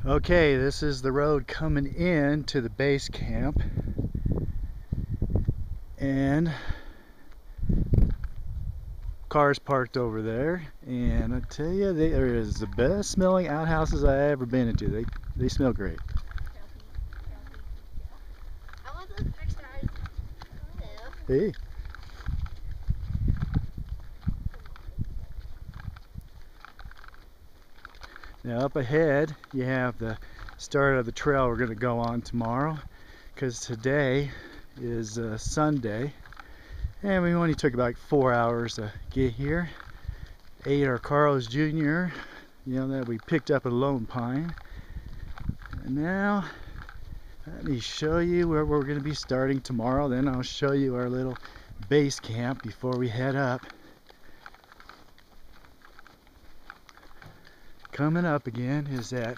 Okay, this is the road coming in to the base camp, and cars parked over there. And I tell you, they are the best smelling outhouses I ever been into. They smell great. I want those extra eyes. Hey. Now up ahead, you have the start of the trail we're going to go on tomorrow, because today is Sunday, and we only took about 4 hours to get here. Ate our Carl's Jr., that we picked up at Lone Pine. And now, let me show you where we're going to be starting tomorrow. Then I'll show you our little base camp before we head up. Coming up again is that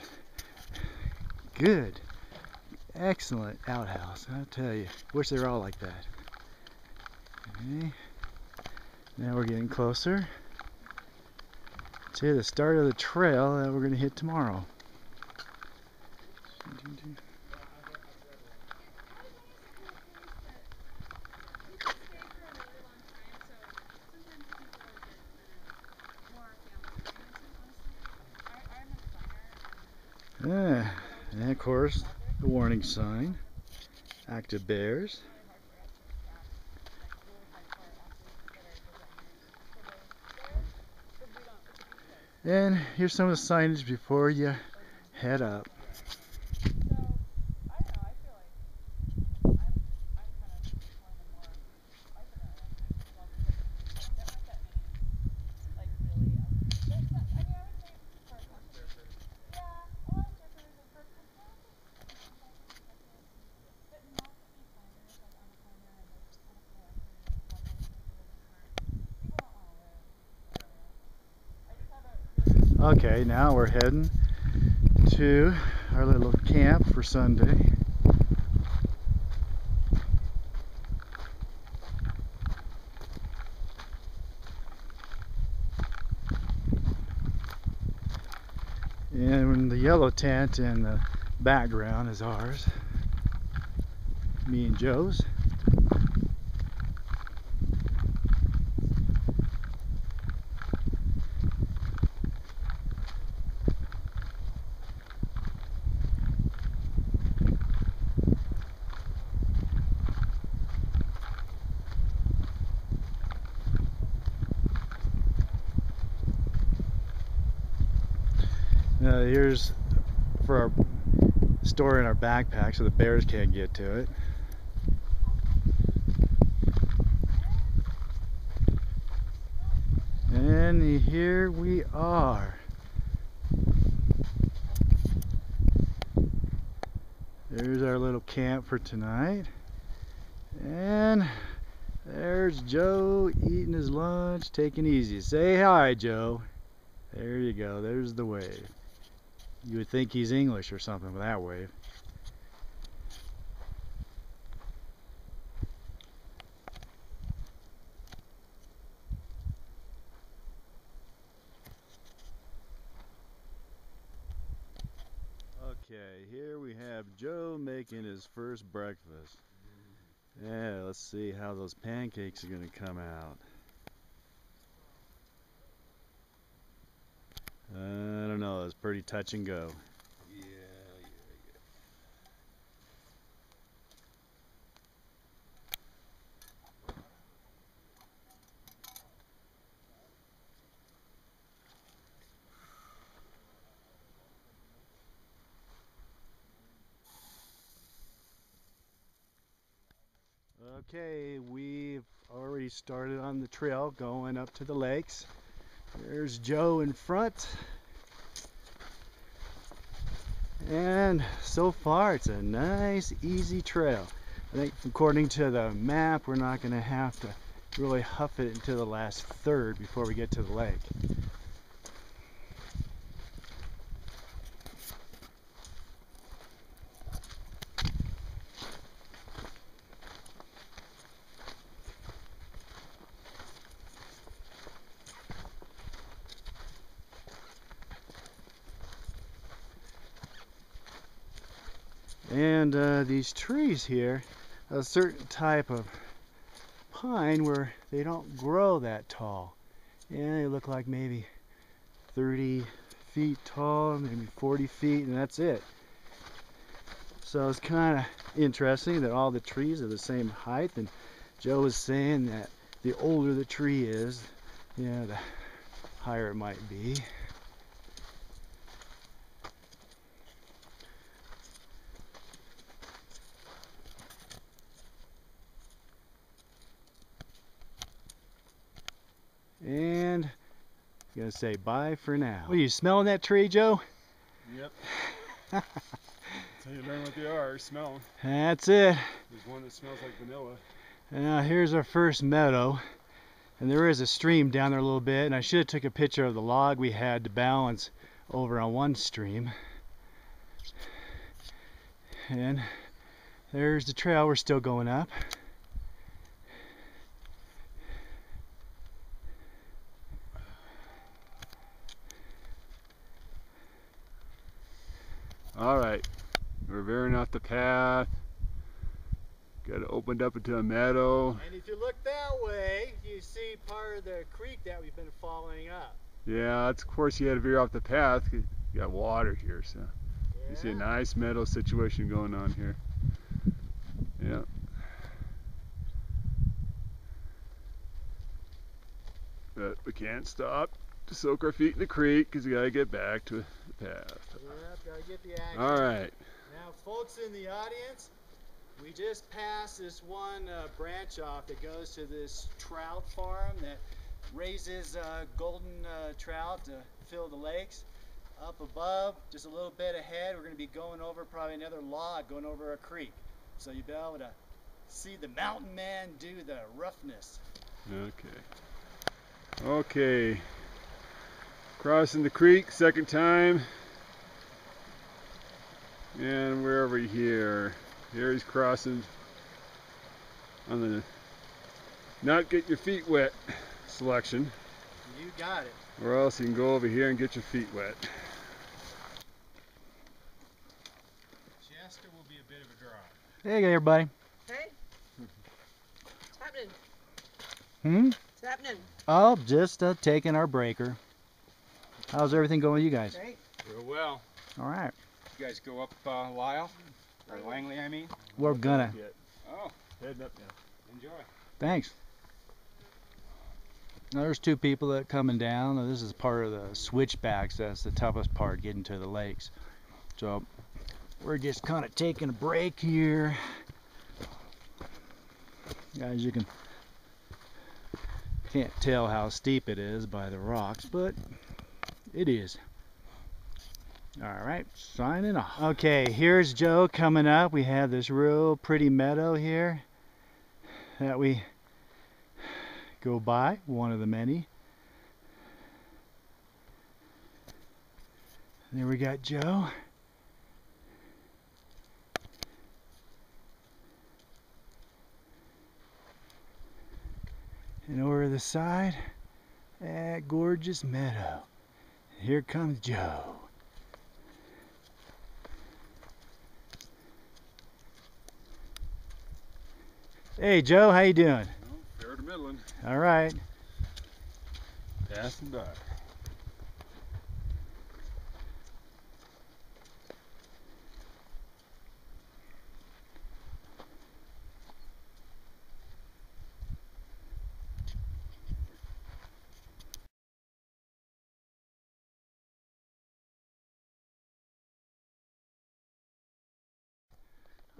good, excellent outhouse. I tell you, wish they were all like that. Okay. Now we're getting closer to the start of the trail that we're going to hit tomorrow. And of course, the warning sign, active bears. And here's some of the signage before you head up. Okay, now we're heading to our little camp for Sunday. And the yellow tent in the background is ours, me and Joe's. Here's for our storing our backpack so the bears can't get to it. And here we are. There's our little camp for tonight. And there's Joe eating his lunch, taking it easy. Say hi, Joe. There you go. There's the wave. You would think he's English or something with that wave. Okay, here we have Joe making his first breakfast. Yeah, let's see how those pancakes are going to come out. I don't know, it's pretty touch and go. Okay, we've already started on the trail going up to the lakes. There's Joe in front. And so far it's a nice, easy trail. I think according to the map, we're not going to have to really huff it into the last third before we get to the lake. And these trees here, a certain type of pine where they don't grow that tall. And they look like maybe 30 feet tall, maybe 40 feet, and that's it. So it's kind of interesting that all the trees are the same height, and Joe was saying that the older the tree is, the higher it might be. And I'm gonna say bye for now. What, are you smelling that tree, Joe? Yep. That's how you learn what they are, smell. That's it. There's one that smells like vanilla. Now here's our first meadow, and there is a stream down there a little bit, and I should have took a picture of the log we had to balance over on one stream. And there's the trail we're still going up. Alright, we're veering off the path. Got it opened up into a meadow. And if you look that way, you see part of the creek that we've been following up. Yeah, that's, of course you had to veer off the path. You got water here, so you see a nice meadow situation going on here. Yeah. But we can't stop to soak our feet in the creek because we gotta get back to the path. Yep, gotta get the action. Alright. Now folks in the audience, we just passed this one branch off that goes to this trout farm that raises golden trout to fill the lakes. Up above, just a little bit ahead, we're going to be going over probably another log, going over a creek. So you'll be able to see the mountain man do the roughness. Okay. Okay. Crossing the creek, second time. And we're over here. Here he's crossing on the not get your feet wet selection. You got it. Or else you can go over here and get your feet wet. Chester will be a bit of a drive. Hey everybody. Hey. What's happening? What's happening? Oh, just taking our breaker. How's everything going with you guys? Great. Real well. All right. You guys go up Lyle? Or Langley, I mean? We're gonna. Oh, Heading up now. enjoy. Thanks. Now there's two people that are coming down. Now, this is part of the switchbacks. That's the toughest part, getting to the lakes. So we're just kind of taking a break here. Guys, you can't tell how steep it is by the rocks, but it is. All right, signing off. Okay, here's Joe coming up. We have this real pretty meadow here that we go by, one of the many. There we got Joe. And over the side, that gorgeous meadow. Here comes Joe. Hey Joe, how you doing? Fair to middling. All right. Passing by.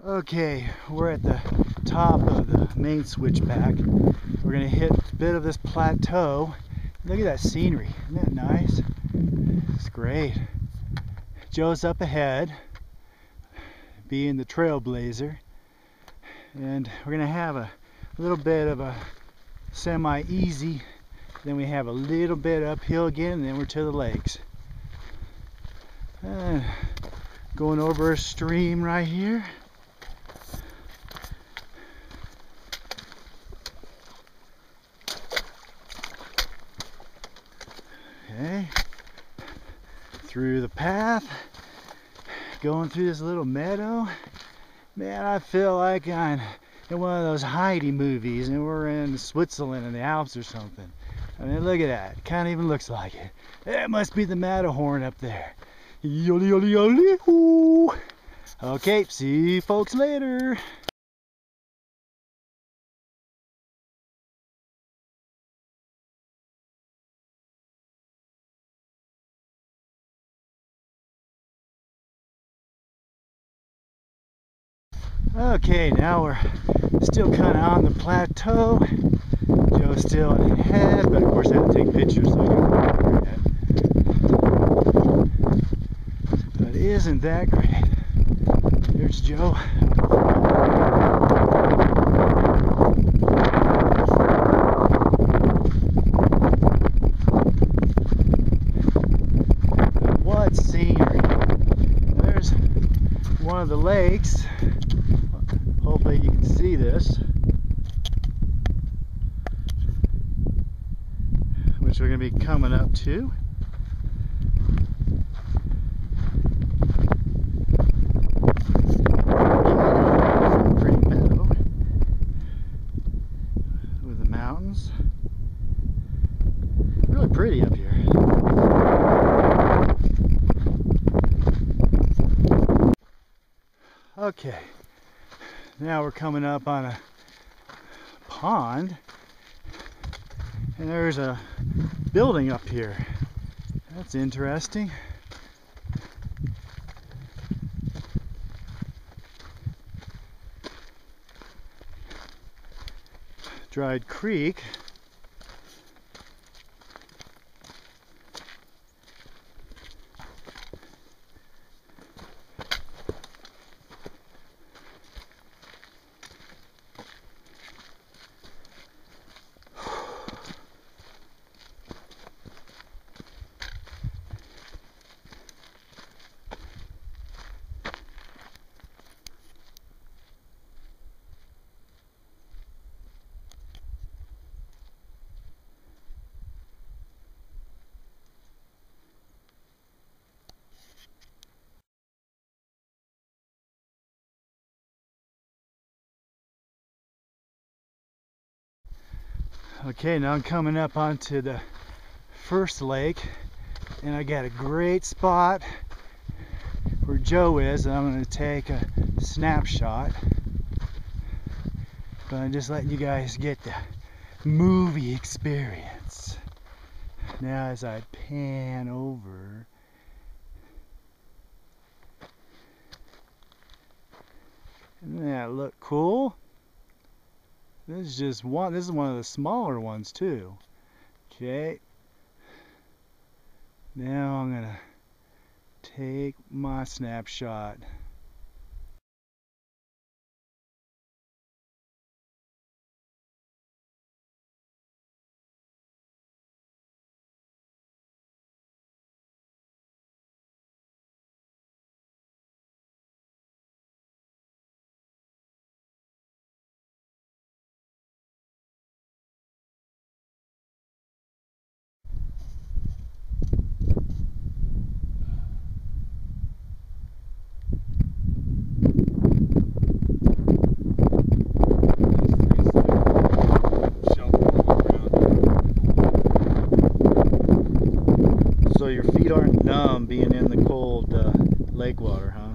Okay, we're at the top of the main switchback. We're gonna hit a bit of this plateau. Look at that scenery, isn't that nice? It's great. Joe's up ahead, being the trailblazer. And we're gonna have a little bit of a semi-easy, then we have a little bit uphill again, and then we're to the lakes. And going over a stream right here. Okay, through the path, going through this little meadow. Man, I feel like I'm in one of those Heidi movies and we're in Switzerland in the Alps or something. I mean, look at that. It kind of even looks like it. It must be the Matterhorn up there. Yoli, yoli, yoli, hoo. Okay, see you folks later. Okay, now we're still kind of on the plateau. Joe's still ahead, but of course I had to take pictures so I can record that. But isn't that great? There's Joe. What scenery! There's one of the lakes. Hopefully you can see this, which we're going to be coming up to. Pretty meadow with the mountains. Really pretty up here. Okay. Now we're coming up on a pond, and there's a building up here. That's interesting. Dried Creek. Okay, now I'm coming up onto the first lake, and I got a great spot where Joe is, and I'm going to take a snapshot. But I'm just letting you guys get the movie experience. Now as I pan over, doesn't that look cool? This is just one. This is one of the smaller ones too. Okay. Now I'm gonna take my snapshot. So your feet aren't numb being in the cold lake water, huh?